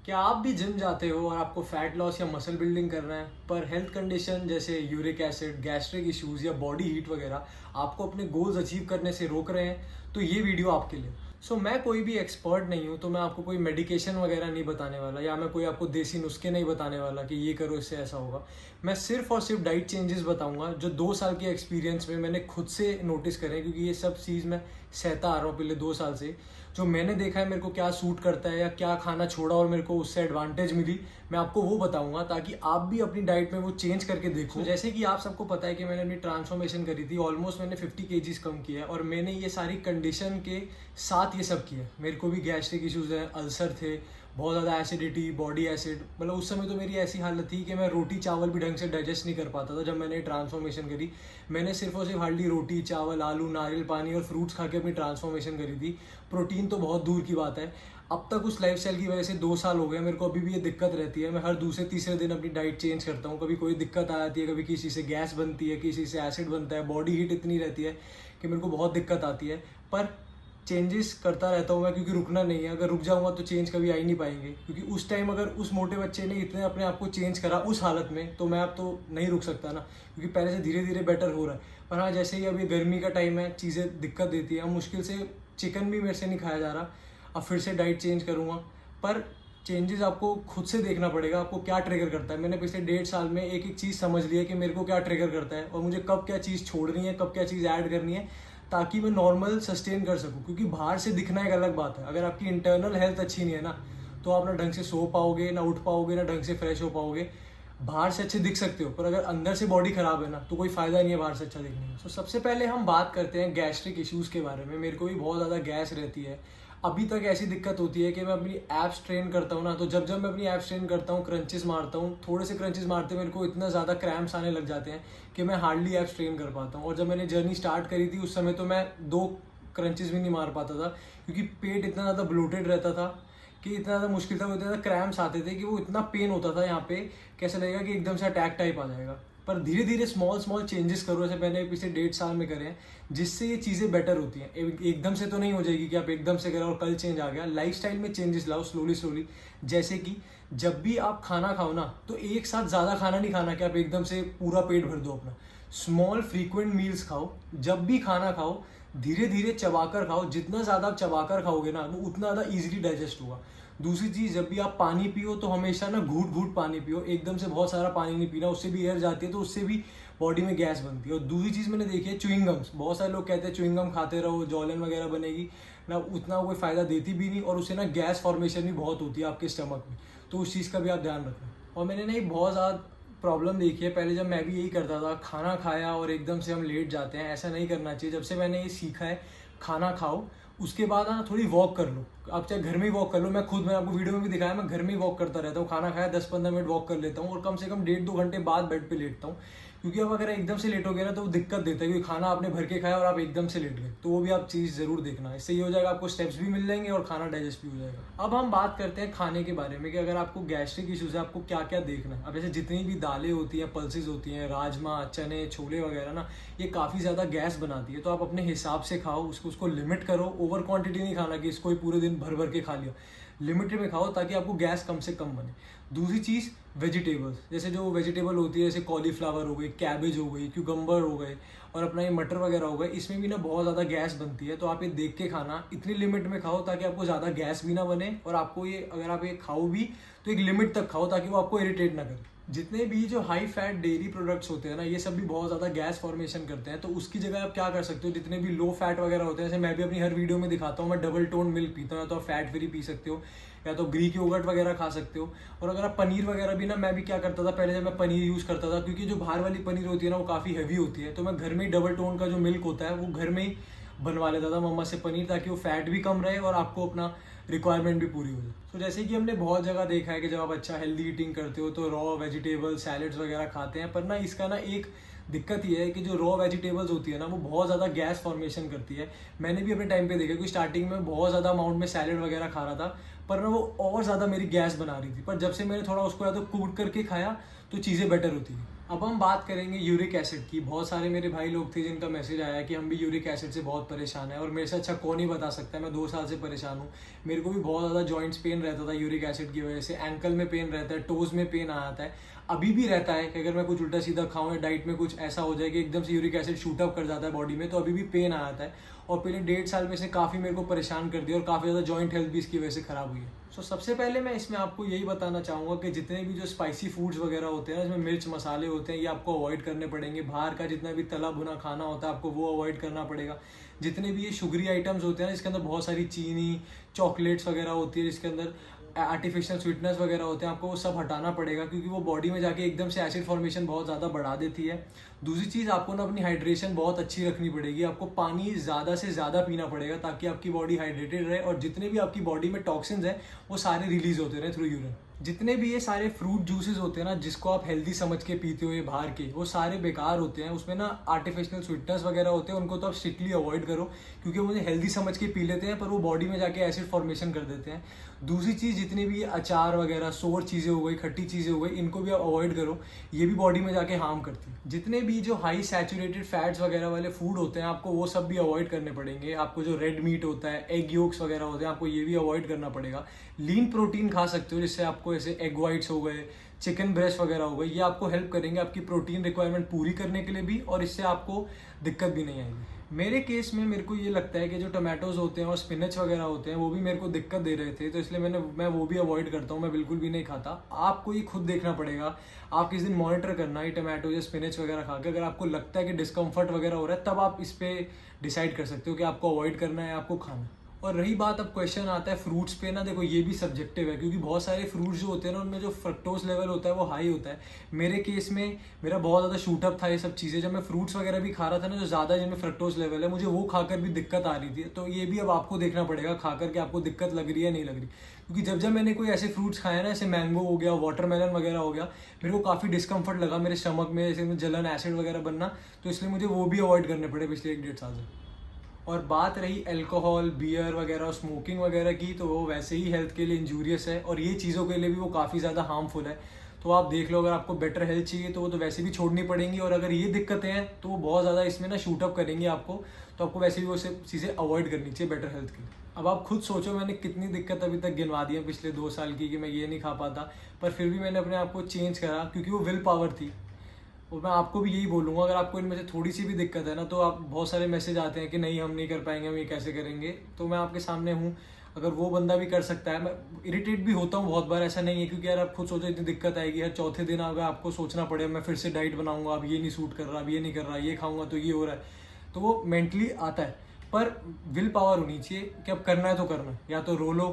क्या आप भी जिम जाते हो और आपको फैट लॉस या मसल बिल्डिंग करना है, पर हेल्थ कंडीशन जैसे यूरिक एसिड, गैस्ट्रिक इश्यूज या बॉडी हीट वगैरह आपको अपने गोल्स अचीव करने से रोक रहे हैं? तो ये वीडियो आपके लिए। मैं कोई भी एक्सपर्ट नहीं हूँ, तो मैं आपको कोई मेडिकेशन वगैरह नहीं बताने वाला, या मैं कोई आपको देसी नुस्खे नहीं बताने वाला कि ये करो इससे ऐसा होगा। मैं सिर्फ और सिर्फ डाइट चेंजेस बताऊंगा जो 2 साल के एक्सपीरियंस में मैंने खुद से नोटिस करे, क्योंकि ये सब चीज़ मैं सहता आ रहा हूँ पिछले 2 साल से। जो मैंने देखा है मेरे को क्या सूट करता है या क्या खाना छोड़ा और मेरे को उससे एडवांटेज मिली, मैं आपको वो बताऊंगा ताकि आप भी अपनी डाइट में वो चेंज करके देखो। जैसे कि आप सबको पता है कि मैंने अपनी ट्रांसफॉर्मेशन करी थी, ऑलमोस्ट मैंने 50 केजीज कम किया है, और मैंने ये सारी कंडीशन के साथ ये सब किया। मेरे को भी गैस्ट्रिक इश्यूज हैं, अल्सर थे, बहुत ज़्यादा एसिडिटी, बॉडी एसिड, मतलब उस समय तो मेरी ऐसी हालत थी कि मैं रोटी चावल भी ढंग से डाइजेस्ट नहीं कर पाता था। जब मैंने ट्रांसफॉर्मेशन करी, मैंने सिर्फ और सिर्फ हार्डली रोटी चावल आलू नारियल पानी और फ्रूट्स खा के अपनी ट्रांसफॉर्मेशन करी थी। प्रोटीन तो बहुत दूर की बात है। अब तक उस लाइफस्टाइल की वजह से 2 साल हो गए, मेरे को अभी भी ये दिक्कत रहती है। मैं हर दूसरे तीसरे दिन अपनी डाइट चेंज करता हूँ। कभी कोई दिक्कत आ जाती है, कभी किसी से गैस बनती है, किसी से एसिड बनता है, बॉडी हीट इतनी रहती है कि मेरे को बहुत दिक्कत आती है। पर चेंजेस करता रहता हूँ मैं, क्योंकि रुकना नहीं है। अगर रुक जाऊँगा तो चेंज कभी आ ही नहीं पाएंगे, क्योंकि उस टाइम अगर उस मोटे बच्चे ने इतने अपने आप को चेंज करा उस हालत में, तो मैं अब तो नहीं रुक सकता ना, क्योंकि पहले से धीरे धीरे बेटर हो रहा है। पर हाँ, जैसे ही अभी गर्मी का टाइम है, चीज़ें दिक्कत देती है। अब मुश्किल से चिकन भी मेरे से नहीं खाया जा रहा। अब फिर से डाइट चेंज करूँगा, पर चेंजेस आपको खुद से देखना पड़ेगा, आपको क्या ट्रिगर करता है। मैंने पिछले 1.5 साल में एक एक चीज़ समझ ली है कि मेरे को क्या ट्रिगर करता है और मुझे कब क्या चीज़ छोड़नी है, कब क्या चीज़ ऐड करनी है, ताकि मैं नॉर्मल सस्टेन कर सकूं। क्योंकि बाहर से दिखना एक अलग बात है। अगर आपकी इंटरनल हेल्थ अच्छी नहीं है ना, तो आप ना ढंग से सो पाओगे, ना उठ पाओगे, ना ढंग से फ्रेश हो पाओगे। बाहर से अच्छे दिख सकते हो, पर अगर अंदर से बॉडी खराब है ना, तो कोई फायदा नहीं है बाहर से अच्छा दिखने में। सबसे पहले हम बात करते हैं गैस्ट्रिक इश्यूज के बारे में। मेरे को भी बहुत ज़्यादा गैस रहती है। अभी तक ऐसी दिक्कत होती है कि मैं अपनी एप्स ट्रेन करता हूँ ना, तो जब जब मैं अपनी एप्स ट्रेन करता हूँ, क्रंचेस मारता हूँ, थोड़े से क्रंचेस मारते मेरे को इतना ज़्यादा क्रैम्प्स आने लग जाते हैं कि मैं हार्डली एप्स ट्रेन कर पाता हूँ। और जब मैंने जर्नी स्टार्ट करी थी, उस समय तो मैं 2 क्रंचेस भी नहीं मार पाता था, क्योंकि पेट इतना ज़्यादा ब्लोटेड रहता था कि इतना ज़्यादा मुश्किल था। वो इतना ज़्यादा क्रैम्प्स आते थे कि वो इतना पेन होता था यहाँ पे, कैसा लगेगा कि एकदम से अटैक टाइप आ जाएगा। पर धीरे धीरे स्मॉल स्मॉल चेंजेस करो, जैसे मैंने पिछले 1.5 साल में करे हैं, जिससे ये चीज़ें बेटर होती हैं। एकदम से तो नहीं हो जाएगी कि आप एकदम से करें और कल चेंज आ गया। लाइफस्टाइल में चेंजेस लाओ स्लोली स्लोली। जैसे कि जब भी आप खाना खाओ ना, तो एक साथ ज़्यादा खाना नहीं खाना कि आप एकदम से पूरा पेट भर दो अपना। स्मॉल फ्रीक्वेंट मील्स खाओ। जब भी खाना खाओ, धीरे धीरे चबाकर खाओ। जितना ज़्यादा आप चबाकर खाओगे ना, वो उतना ज़्यादा ईजिली डाइजेस्ट होगा। दूसरी चीज़, जब भी आप पानी पियो तो हमेशा ना घूट घूट पानी पियो। एकदम से बहुत सारा पानी नहीं पीना, उससे भी एयर जाती है, तो उससे भी बॉडी में गैस बनती है। और दूसरी चीज़ मैंने देखी है, च्युइंग गम्स। बहुत सारे लोग कहते हैं च्युइंग गम खाते रहो, जॉलन वगैरह बनेगी ना, उतना कोई फ़ायदा देती भी नहीं, और उससे ना गैस फॉर्मेशन भी बहुत होती है आपके स्टमक में। तो उस चीज़ का भी आप ध्यान रखना। और मैंने ना एक बहुत ज़्यादा प्रॉब्लम देखी है। पहले जब मैं भी यही करता था, खाना खाया और एकदम से हम लेट जाते हैं, ऐसा नहीं करना चाहिए। जब से मैंने ये सीखा है, खाना खाओ, उसके बाद ना थोड़ी वॉक कर लो। आप चाहे घर में ही वॉक कर लो। मैंने आपको वीडियो में भी दिखाया, मैं घर में ही वॉक करता रहता हूँ। खाना खाया 10-15 मिनट वॉक कर लेता हूँ, और कम से कम 1.5-2 घंटे बाद बेड पे लेटता हूँ। क्योंकि अब अगर एकदम से लेट हो गया ना, तो वो दिक्कत देता है, क्योंकि खाना आपने भर के खाया और आप एकदम से लेट गए, तो वो भी आप चीज़ ज़रूर देखना। इससे ये हो जाएगा, आपको स्टेप्स भी मिल जाएंगे और खाना डाइजेस्ट भी हो जाएगा। अब हम बात करते हैं खाने के बारे में, कि अगर आपको गैस्ट्रिक इश्यूज है, आपको क्या क्या देखना है। अब जैसे जितनी भी दालें होती हैं, पल्सेस होती हैं, राजमा, चने, छोले वगैरह ना, ये काफ़ी ज़्यादा गैस बनाती है। तो आप अपने हिसाब से खाओ, उसको लिमिट करो। ओवर क्वांटिटी नहीं खाना कि इसको ही पूरे दिन भर भर के खा लिया। लिमिटेड में खाओ, ताकि आपको गैस कम से कम बने। दूसरी चीज़, वेजिटेबल्स। जैसे जो वेजिटेबल होती है, जैसे कॉलीफ्लावर हो गई, कैबेज हो गई, क्यूकम्बर हो गए, और अपना ये मटर वगैरह हो गए, इसमें भी ना बहुत ज़्यादा गैस बनती है। तो आप ये देख के खाना, इतनी लिमिट में खाओ ताकि आपको ज़्यादा गैस भी ना बने, और आपको ये, अगर आप ये खाओ भी तो एक लिमिट तक खाओ, ताकि वो आपको इरिटेट ना करे। जितने भी जो हाई फैट डेयरी प्रोडक्ट्स होते हैं ना, ये सब भी बहुत ज़्यादा गैस फॉर्मेशन करते हैं। तो उसकी जगह आप क्या कर सकते हो, जितने भी लो फैट वगैरह होते हैं, जैसे मैं भी अपनी हर वीडियो में दिखाता हूँ, मैं डबल टोन मिल्क पीता हूँ, या तो आप फैट फ्री पी सकते हो, या तो ग्रीक योगर्ट वगैरह खा सकते हो। और अगर आप पनीर वगैरह भी ना, मैं भी क्या करता था पहले, जब मैं पनीर यूज़ करता था, क्योंकि जो बाहर वाली पनीर होती है ना, वो काफ़ी हैवी होती है, तो मैं घर में ही डबल टोन का जो मिल्क होता है, वो घर में ही बनवा लेता था मम्मा से पनीर, ताकि वो फैट भी कम रहे और आपको अपना रिक्वायरमेंट भी पूरी हो जाए। तो जैसे कि हमने बहुत जगह देखा है कि जब आप अच्छा हेल्दी ईटिंग करते हो, तो रॉ वेजिटेबल सैलेड्स वगैरह खाते हैं। पर ना, इसका ना एक दिक्कत ये है कि जो रॉ वेजिटेबल्स होती है ना, वो बहुत ज़्यादा गैस फॉर्मेशन करती है। मैंने भी अपने टाइम पे देखा कि स्टार्टिंग में बहुत ज़्यादा अमाउंट में सैलेड वगैरह खा रहा था, पर ना वो और ज़्यादा मेरी गैस बना रही थी। पर जब से मैंने थोड़ा उसको या तो कूट करके खाया, तो चीज़ें बेटर होती है। अब हम बात करेंगे यूरिक एसिड की। बहुत सारे मेरे भाई लोग थे जिनका मैसेज आया कि हम भी यूरिक एसिड से बहुत परेशान हैं, और मेरे से अच्छा कौन ही बता सकता है। मैं 2 साल से परेशान हूँ। मेरे को भी बहुत ज़्यादा जॉइंट्स पेन रहता था यूरिक एसिड की वजह से, एंकल में पेन रहता है, टोज में पेन आ जाता है, अभी भी रहता है कि अगर मैं कुछ उल्टा सीधा खाऊं या डाइट में कुछ ऐसा हो जाए कि एकदम से यूरिक एसिड शूट अप कर जाता है बॉडी में, तो अभी भी पेन आ जाता है। और पहले 1.5 साल में से काफ़ी मेरे को परेशान कर दिया, और काफ़ी ज़्यादा जॉइंट हेल्थ भी इसकी वजह से ख़राब हुई है। सो सबसे पहले मैं इसमें आपको यही बताना चाहूँगा कि जितने भी जो स्पाइसी फूड्स वगैरह होते हैं ना, इसमें मिर्च मसाले होते हैं, ये आपको अवॉइड करने पड़ेंगे। बाहर का जितना भी तला भुना खाना होता है आपको वो अवॉइड करना पड़ेगा। जितने भी ये शुगरी आइटम्स होते हैं ना, इसके अंदर बहुत सारी चीनी, चॉकलेट्स वगैरह होती है, जिसके अंदर आर्टिफिशियल स्वीटनेस वगैरह होते हैं, आपको वो सब हटाना पड़ेगा, क्योंकि वो बॉडी में जाके एकदम से एसिड फॉर्मेशन बहुत ज़्यादा बढ़ा देती है। दूसरी चीज़, आपको ना अपनी हाइड्रेशन बहुत अच्छी रखनी पड़ेगी। आपको पानी ज़्यादा से ज़्यादा पीना पड़ेगा ताकि आपकी बॉडी हाइड्रेटेड रहे, और जितने भी आपकी बॉडी में टॉक्सिन्स हैं वो सारे रिलीज होते रहे थ्रू यूरिन। जितने भी ये सारे फ्रूट जूसेस होते हैं ना, जिसको आप हेल्दी समझ के पीते हो ये बाहर के, वो सारे बेकार होते हैं। उसमें ना आर्टिफिशियल स्वीटनेस वगैरह होते हैं, उनको तो आप स्ट्रिक्टली अवॉइड करो, क्योंकि वो मुझे हेल्दी समझ के पी लेते हैं पर वो बॉडी में जाके एसिड फॉर्मेशन कर देते हैं। दूसरी चीज़, जितनी भी अचार वगैरह, सोर चीज़ें हो गई, खट्टी चीज़ें हो गई, इनको भी आप अवॉइड करो, ये भी बॉडी में जाके हार्म करती है। जितने भी जो हाई सैचुरेटेड फैट्स वगैरह वाले फूड होते हैं, आपको वो सब भी अवॉइड करने पड़ेंगे। आपको जो रेड मीट होता है, एग योक्स वगैरह होते हैं, आपको ये भी अवॉइड करना पड़ेगा। लीन प्रोटीन खा सकते हो, जिससे आपको ऐसे एग वाइट्स हो गए, चिकन ब्रेस्ट वगैरह हो गए, ये आपको हेल्प करेंगे आपकी प्रोटीन रिक्वायरमेंट पूरी करने के लिए भी, और इससे आपको दिक्कत भी नहीं आएगी। मेरे केस में मेरे को ये लगता है कि जो टमाटोज होते हैं और स्पिनच वगैरह होते हैं वो भी मेरे को दिक्कत दे रहे थे, तो इसलिए मैं वो भी अवॉइड करता हूँ। मैं बिल्कुल भी नहीं खाता। आपको ये खुद देखना पड़ेगा। आप किस दिन मॉनिटर करना ये टमाटो या स्पिनच वगैरह खा के, अगर आपको लगता है कि डिस्कम्फर्ट वगैरह हो रहा है, तब आप इस पर डिसाइड कर सकते हो कि आपको अवॉइड करना है, आपको खाना है। और रही बात, अब क्वेश्चन आता है फ्रूट्स पे ना, देखो ये भी सब्जेक्टिव है, क्योंकि बहुत सारे फ्रूट्स जो होते हैं ना, उनमें जो फ्रक्टोज लेवल होता है वो हाई होता है। मेरे केस में मेरा बहुत ज़्यादा शूटअप था ये सब चीज़ें, जब मैं फ्रूट्स वगैरह भी खा रहा था ना, जो ज़्यादा जिनमें फ्रक्टोज लेवल है, मुझे वो खाकर भी दिक्कत आ रही थी। तो ये भी अब आपको देखना पड़ेगा खाकर के आपको दिक्कत लग रही है नहीं लग रही, क्योंकि जब मैंने कोई ऐसे फ्रूट्स खाए ना, जैसे मैंगो हो गया, वाटरमेलन वगैरह हो गया, मेरे को काफ़ी डिस्कम्फर्ट लगा मेरे स्टमक में, जैसे जलन, एसिड वगैरह बनना, तो इसलिए मुझे वो भी अवॉइड करने पड़े पिछले 1-1.5 साल से। और बात रही अल्कोहल, बियर वगैरह और स्मोकिंग वगैरह की, तो वो वैसे ही हेल्थ के लिए इंजूरियस है, और ये चीज़ों के लिए भी वो काफ़ी ज़्यादा हार्मफुल है। तो आप देख लो, अगर आपको बेटर हेल्थ चाहिए तो वो तो वैसे भी छोड़नी पड़ेंगी, और अगर ये दिक्कतें हैं तो वो बहुत ज़्यादा इसमें ना शूटअप करेंगी आपको, तो आपको वैसे भी वो सब चीज़ें अवॉइड करनी चाहिए बेटर हेल्थ के लिए। अब आप खुद सोचो, मैंने कितनी दिक्कत अभी तक गिनवा दी है पिछले 2 साल की, कि मैं ये नहीं खा पाता, पर फिर भी मैंने अपने आप को चेंज करा, क्योंकि वो विल पावर थी। और मैं आपको भी यही बोलूँगा, अगर आपको इनमें से थोड़ी सी भी दिक्कत है ना, तो आप बहुत सारे मैसेज आते हैं कि नहीं हम नहीं कर पाएंगे, हम ये कैसे करेंगे, तो मैं आपके सामने हूँ। अगर वो बंदा भी कर सकता है, मैं इरिटेट भी होता हूँ बहुत बार, ऐसा नहीं है, क्योंकि यार आप खुद सोचो इतनी दिक्कत आएगी, हर चौथे दिन अगर आपको सोचना पड़े मैं फिर से डाइट बनाऊंगा, अब ये नहीं सूट कर रहा, अब ये नहीं कर रहा, ये खाऊंगा तो ये हो रहा है, तो वो मेंटली आता है। पर विल पावर होनी चाहिए कि अब करना है तो करना है, या तो रो लो,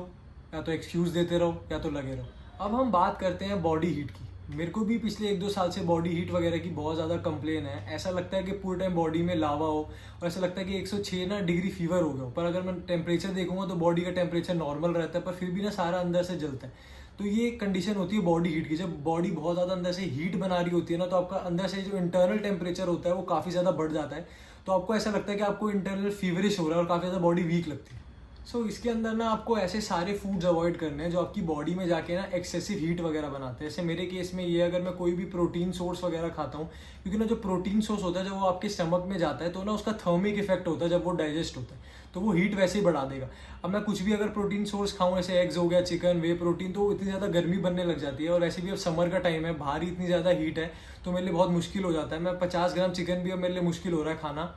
या तो एक्सक्यूज़ देते रहो, या तो लगे रहो। अब हम बात करते हैं बॉडी हीट की। मेरे को भी पिछले 1-2 साल से बॉडी हीट वगैरह की बहुत ज़्यादा कंप्लेन है। ऐसा लगता है कि पूरे टाइम बॉडी में लावा हो, और ऐसा लगता है कि 106 ना डिग्री फीवर हो गया हो, पर अगर मैं टेम्परेचर देखूंगा तो बॉडी का टेम्परेचर नॉर्मल रहता है, पर फिर भी ना सारा अंदर से जलता है। तो ये कंडीशन होती है बॉडी हीट की। जब बॉडी बहुत ज़्यादा अंदर से हीट बना रही होती है ना, तो आपका अंदर से जो इंटरनल टेम्परेचर होता है वो काफ़ी ज़्यादा बढ़ जाता है, तो आपको ऐसा लगता है कि आपको इंटरनल फीवरिश हो रहा है और काफ़ी ज़्यादा बॉडी वीक लगती है। इसके अंदर ना आपको ऐसे सारे फूड्स अवॉइड करने हैं जो आपकी बॉडी में जाके ना एक्सेसिव हीट वगैरह बनाते हैं। जैसे मेरे केस में ये, अगर मैं कोई भी प्रोटीन सोर्स वगैरह खाता हूँ, क्योंकि ना जो प्रोटीन सोर्स होता है जब वो आपके स्टमक में जाता है तो ना उसका थर्मिक इफेक्ट होता है, जब वो डाइजेस्ट होता है तो वो हीट वैसे ही बढ़ा देगा। अब मैं कुछ भी अगर प्रोटीन सोर्स खाऊं, जैसे एग्स हो गया, चिकन, वे प्रोटीन, तो इतनी ज़्यादा गर्मी बनने लग जाती है, और वैसे भी अब समर का टाइम है, बाहर ही इतनी ज़्यादा हीट है, तो मेरे लिए बहुत मुश्किल हो जाता है। मैं 50 ग्राम चिकन भी अब मेरे लिए मुश्किल हो रहा है खाना।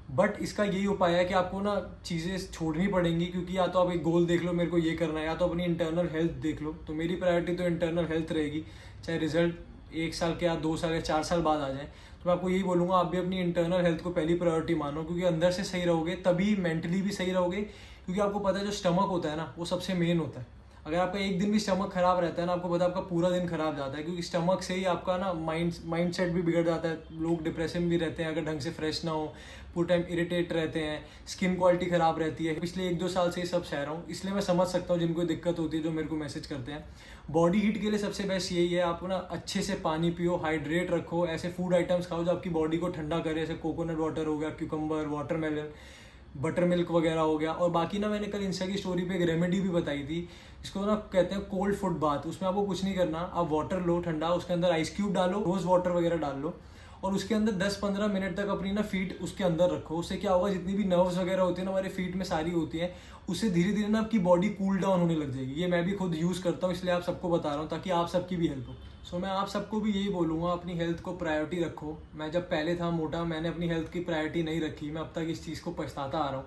बट इसका यही उपाय है कि आपको ना चीज़ें छोड़नी पड़ेंगी, क्योंकि या तो आप एक गोल देख लो मेरे को ये करना है, या तो अपनी इंटरनल हेल्थ देख लो। तो मेरी प्रायोरिटी तो इंटरनल हेल्थ रहेगी, चाहे रिजल्ट 1 साल के या 2 साल या 4 साल बाद आ जाए। तो मैं आपको यही बोलूँगा, आप भी अपनी इंटरनल हेल्थ को पहली प्रायोरिटी मानो, क्योंकि अंदर से सही रहोगे तभी मेंटली भी सही रहोगे। क्योंकि आपको पता है जो स्टमक होता है ना, वो सबसे मेन होता है। अगर आपका एक दिन भी स्टमक खराब रहता है ना, आपको पता है आपका पूरा दिन खराब जाता है, क्योंकि स्टमक से ही आपका ना माइंड सेट भी बिगड़ जाता है। लोग डिप्रेशन भी रहते हैं अगर ढंग से फ्रेश ना हो, पूरे टाइम इरिटेट रहते हैं, स्किन क्वालिटी खराब रहती है। पिछले 1-2 साल से ये सब सह रहा हूँ, इसलिए मैं समझ सकता हूँ जिनको दिक्कत होती है, जो मेरे को मैसेज करते हैं। बॉडी हीट के लिए सबसे बेस्ट यही है, आप ना अच्छे से पानी पियो, हाइड्रेट रखो, ऐसे फूड आइटम्स खाओ जो आपकी बॉडी को ठंडा करे, जैसे कोकोनट वाटर हो गया, क्यूकम्बर, वाटरमेलन, बटर मिल्क वगैरह हो गया। और बाकी ना मैंने कल इंस्टा की स्टोरी पे एक रेमेडी भी बताई थी, इसको ना कहते हैं कोल्ड फुट बाथ। उसमें आपको कुछ नहीं करना, आप वाटर लो ठंडा, उसके अंदर आइस क्यूब डालो, रोज वाटर वगैरह डाल लो और उसके अंदर 10-15 मिनट तक अपनी ना फीट उसके अंदर रखो। उससे क्या होगा, जितनी भी नर्व्स वगैरह होती है ना हमारे फीट में सारी होती हैं, उससे धीरे धीरे ना आपकी बॉडी कूल डाउन होने लग जाएगी। ये मैं भी खुद यूज़ करता हूँ, इसलिए आप सबको बता रहा हूँ ताकि आप सबकी भी हेल्प हो। सो मैं आप सबको भी यही बोलूँगा, अपनी हेल्थ को प्रायोरिटी रखो। मैं जब पहले था मोटा, मैंने अपनी हेल्थ की प्रायोरिटी नहीं रखी, मैं अब तक इस चीज़ को पछताता आ रहा हूँ।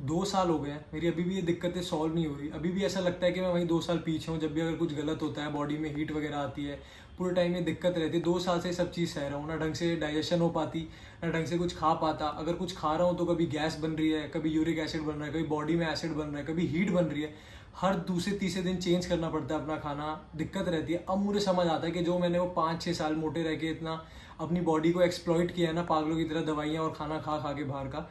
2 साल हो गए हैं, मेरी अभी भी ये दिक्कतें सॉल्व नहीं हो रही। अभी भी ऐसा लगता है कि मैं वहीं 2 साल पीछे हूँ। जब भी अगर कुछ गलत होता है, बॉडी में हीट वगैरह आती है, पूरे टाइम ये दिक्कत रहती है। 2 साल से सब चीज़ सह रहा हूँ, ना ढंग से डाइजेशन हो पाती, ना ढंग से कुछ खा पाता। अगर कुछ खा रहा हूँ तो कभी गैस बन रही है, कभी यूरिक एसिड बन रहा है, कभी बॉडी में एसिड बन रहा है, कभी हीट बन रही है। हर दूसरे तीसरे दिन चेंज करना पड़ता है अपना खाना, दिक्कत रहती है। अब मुझे समझ आता है कि जो मैंने वो 5-6 साल मोटे रह के इतना अपनी बॉडी को एक्सप्लॉइट किया है ना, पागलों की तरह दवाइयाँ और खाना खा खा के बाहर का,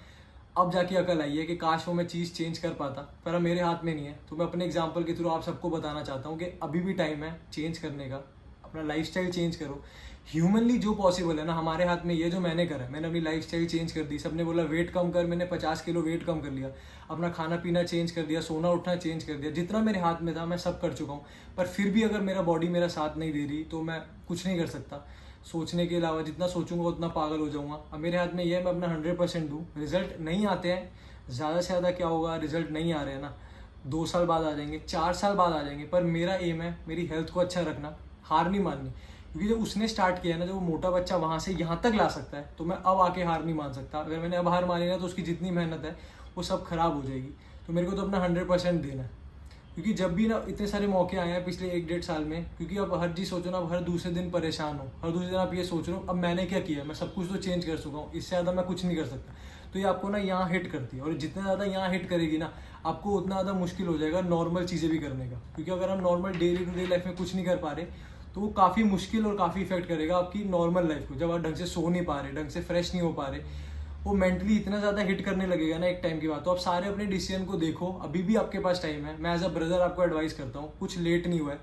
अब जाके अकल आई है कि काश वो मैं चीज़ चेंज कर पाता, पर अब मेरे हाथ में नहीं है। तो मैं अपने एग्जांपल के थ्रू आप सबको बताना चाहता हूँ कि अभी भी टाइम है चेंज करने का, अपना लाइफस्टाइल चेंज करो। ह्यूमनली जो पॉसिबल है ना, हमारे हाथ में ये जो मैंने करा है, मैंने अपनी लाइफस्टाइल चेंज कर दी। सबने बोला वेट कम कर, मैंने 50 किलो वेट कम कर लिया। अपना खाना पीना चेंज कर दिया, सोना उठना चेंज कर दिया। जितना मेरे हाथ में था मैं सब कर चुका हूँ, पर फिर भी अगर मेरा बॉडी मेरा साथ नहीं दे रही तो मैं कुछ नहीं कर सकता। सोचने के अलावा जितना सोचूंगा उतना पागल हो जाऊंगा। अब मेरे हाथ में ये है, मैं अपना 100% दूँ। रिजल्ट नहीं आते हैं, ज़्यादा से ज़्यादा क्या होगा, रिजल्ट नहीं आ रहे हैं ना, 2 साल बाद आ जाएंगे, 4 साल बाद आ जाएंगे, पर मेरा एम है मेरी हेल्थ को अच्छा रखना, हार नहीं माननी। क्योंकि जब उसने स्टार्ट किया ना, जब वो मोटा बच्चा वहाँ से यहाँ तक ला सकता है, तो मैं अब आके हार नहीं मान सकता। अगर मैंने अब हार मानी ना, तो उसकी जितनी मेहनत है वो सब खराब हो जाएगी। तो मेरे को तो अपना 100% देना है। क्योंकि जब भी ना इतने सारे मौके आए हैं पिछले 1-1.5 साल में, क्योंकि अब हर चीज़ सोचो ना, अब हर दूसरे दिन परेशान हो, हर दूसरे दिन आप ये सोच रहे हो अब मैंने क्या किया, मैं सब कुछ तो चेंज कर चुका हूँ, इससे ज़्यादा मैं कुछ नहीं कर सकता। तो ये आपको ना यहाँ हिट करती है, और जितना ज़्यादा यहाँ हिट करेगी ना, आपको उतना ज़्यादा मुश्किल हो जाएगा नॉर्मल चीज़ें भी करने का। क्योंकि अगर हम normal daily to day life में कुछ नहीं कर पा रहे, तो वो काफ़ी मुश्किल और काफ़ी इफेक्ट करेगा आपकी नॉर्मल लाइफ को। जब आप ढंग से सो नहीं पा रहे, ढंग से फ्रेश नहीं हो पा रहे, वो मेंटली इतना ज़्यादा हिट करने लगेगा ना एक टाइम के बाद। तो आप सारे अपने डिसीजन को देखो, अभी भी आपके पास टाइम है। मैं एज अ ब्रदर आपको एडवाइस करता हूँ, कुछ लेट नहीं हुआ है।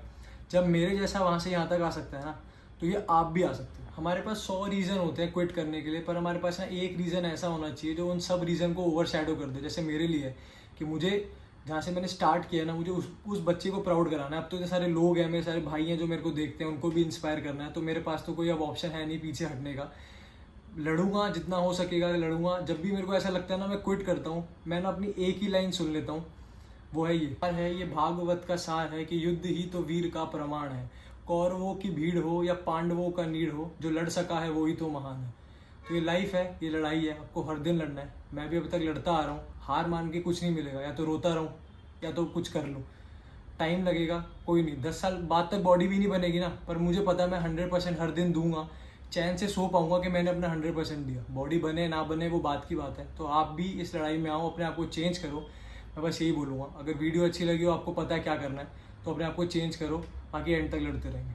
जब मेरे जैसा वहाँ से यहाँ तक आ सकता है ना, तो ये आप भी आ सकते हैं। हमारे पास 100 रीज़न होते हैं क्विट करने के लिए, पर हमारे पास ना एक रीज़न ऐसा होना चाहिए जो उन सब रीज़न को ओवर शैडो कर दे। जैसे मेरे लिए है कि मुझे जहाँ से मैंने स्टार्ट किया ना, मुझे उस बच्चे को प्राउड कराना है। अब तो इतने सारे लोग हैं, मेरे सारे भाई हैं जो मेरे को देखते हैं, उनको भी इंस्पायर करना है। तो मेरे पास तो कोई अब ऑप्शन है नहीं पीछे हटने का। लड़ूंगा जितना हो सकेगा, लड़ूंगा। जब भी मेरे को ऐसा लगता है ना मैं क्विट करता हूँ, मैं ना अपनी एक ही लाइन सुन लेता हूँ, वो है ये भागवत का सार है कि युद्ध ही तो वीर का प्रमाण है। कौरवों की भीड़ हो या पांडवों का नीड़ हो, जो लड़ सका है वो ही तो महान है। तो ये लाइफ है, ये लड़ाई है, आपको हर दिन लड़ना है। मैं भी अब तक लड़ता आ रहा हूँ, हार मान के कुछ नहीं मिलेगा। या तो रोता रहूँ या तो कुछ कर लूँ, टाइम लगेगा, कोई नहीं। 10 साल बाद तक बॉडी भी नहीं बनेगी ना, पर मुझे पता है मैं 100% हर दिन दूंगा। चैन से सो पाऊंगा कि मैंने अपना 100% दिया। बॉडी बने ना बने वो बात की बात है। तो आप भी इस लड़ाई में आओ, अपने आप को चेंज करो। मैं बस यही बोलूँगा। अगर वीडियो अच्छी लगी हो, आपको पता है क्या करना है, तो अपने आप को चेंज करो, बाकी एंड तक लड़ते रहेंगे।